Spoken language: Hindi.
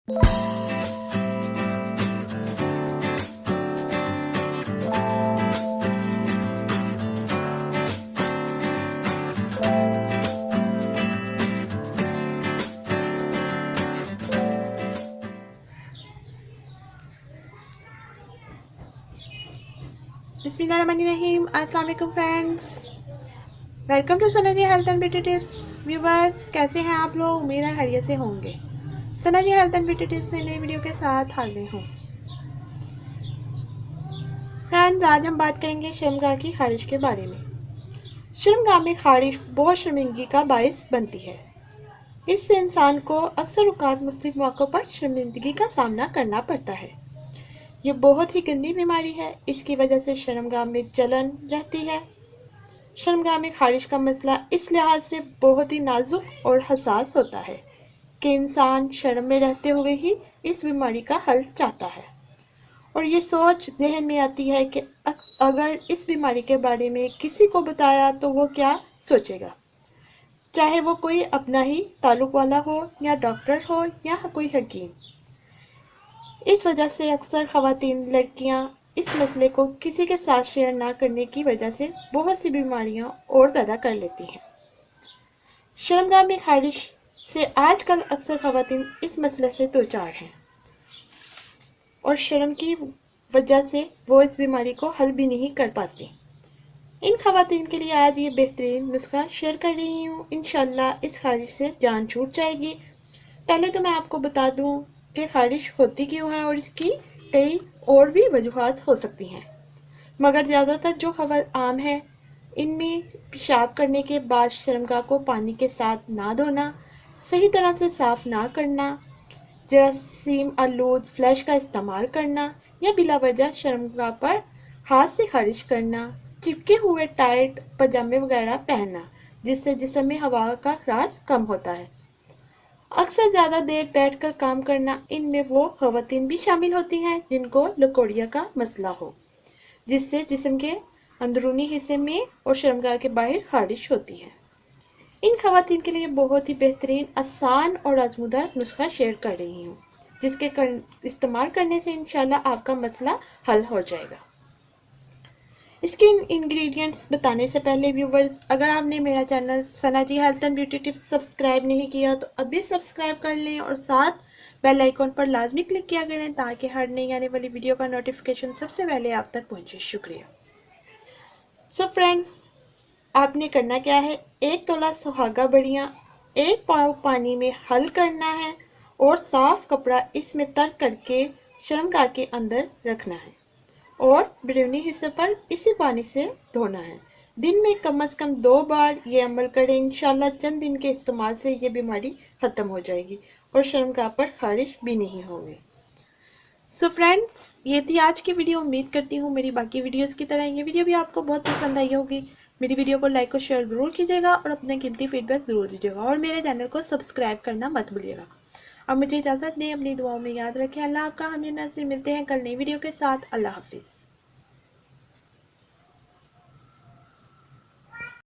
बिस्मिल्लाहिर्रहमानिर्रहीम। अस्सलाम वालेकुम friends, welcome to Sana ji health and beauty tips. Viewers, कैसे हैं आप लोग? उम्मीद है खैरियत से होंगे। Sana ji health and beauty tips से नई वीडियो के साथ हाजिर हूँ। फ्रेंड्स, आज हम बात करेंगे शर्मगाह की खारिश के बारे में। शर्मगाह में खारिश बहुत शर्मिंदगी का बायस बनती है। इससे इंसान को अक्सर औकात मुख्तलिफ मौक़ों पर शर्मिंदगी का सामना करना पड़ता है। ये बहुत ही गंदी बीमारी है। इसकी वजह से शर्मगाह में जलन रहती है। शर्मगाह में खारिश का मसला इस लिहाज से बहुत ही नाजुक और हसास होता है कि इंसान शर्म में रहते हुए ही इस बीमारी का हल चाहता है, और ये सोच जहन में आती है कि अगर इस बीमारी के बारे में किसी को बताया तो वो क्या सोचेगा, चाहे वो कोई अपना ही ताल्लुक वाला हो या डॉक्टर हो या कोई हकीम। इस वजह से अक्सर ख़वातीन लड़कियां इस मसले को किसी के साथ शेयर ना करने की वजह से बहुत सी बीमारियां और पैदा कर लेती हैं। शर्मगाह में खारिश से आजकल अक्सर ख़वातीन इस मसले से दो चार हैं, और शर्म की वजह से वो इस बीमारी को हल भी नहीं कर पाती। इन ख़वातीन के लिए आज ये बेहतरीन नुस्खा शेयर कर रही हूँ। इंशाल्लाह इस खारिश से जान छूट जाएगी। पहले तो मैं आपको बता दूं कि खारिश होती क्यों है, और इसकी कई और भी वजूहात हो सकती हैं, मगर ज़्यादातर जो खबर आम है इनमें पेशाब करने के बाद शर्मगाह को पानी के साथ ना धोना, सही तरह से साफ़ ना करना, जरासीम आलूद फ्लैश का इस्तेमाल करना, या बिला वजह शर्मगाह पर हाथ से खारिश करना, चिपके हुए टाइट पजामे वगैरह पहनना, जिससे जिस्म में हवा का अखराज कम होता है। अक्सर ज़्यादा देर बैठकर काम करना, इनमें वो ख़वातीन भी शामिल होती हैं जिनको लकोड़िया का मसला हो, जिससे जिस्म के अंदरूनी हिस्से में और शर्मगाह के बाहर खारिश होती है। इन ख़वातीन के लिए बहुत ही बेहतरीन, आसान और आजमूदा नुस्खा शेयर कर रही हूँ, जिसके इस्तेमाल करने से इंशाल्लाह आपका मसला हल हो जाएगा। इसके इंग्रेडिएंट्स बताने से पहले व्यूवर्स, अगर आपने मेरा channel Sana ji health and beauty tips subscribe नहीं किया तो अभी सब्सक्राइब कर लें, और साथ बेल आइकॉन पर लाजमी क्लिक किया करें ताकि हर नई आने वाली वीडियो का नोटिफिकेशन सबसे पहले आप तक पहुंचे। शुक्रिया। सो फ्रेंड्स, आपने करना क्या है, 1 तोला सुहागा बढ़िया 1 पाव पानी में हल करना है, और साफ कपड़ा इसमें तर करके शर्मगाह के अंदर रखना है, और बैरूनी हिस्से पर इसी पानी से धोना है। दिन में कम से कम 2 बार ये अमल करें। इंशाल्लाह चंद दिन के इस्तेमाल से ये बीमारी ख़त्म हो जाएगी और शर्मगाह पर खारिश भी नहीं होगी। सो फ्रेंड्स, ये थी आज की वीडियो। उम्मीद करती हूँ मेरी बाकी वीडियोस की तरह ये वीडियो भी आपको बहुत पसंद आई होगी। मेरी वीडियो को लाइक और शेयर ज़रूर कीजिएगा, और अपने कीमती फीडबैक ज़रूर दीजिएगा, और मेरे चैनल को सब्सक्राइब करना मत भूलिएगा। अब मुझे इजाज़त दें, अपनी दुआओं में याद रखें। अल्लाह आपका हमें नाज़िर। मिलते हैं कल नई वीडियो के साथ। अल्लाह हाफिज़।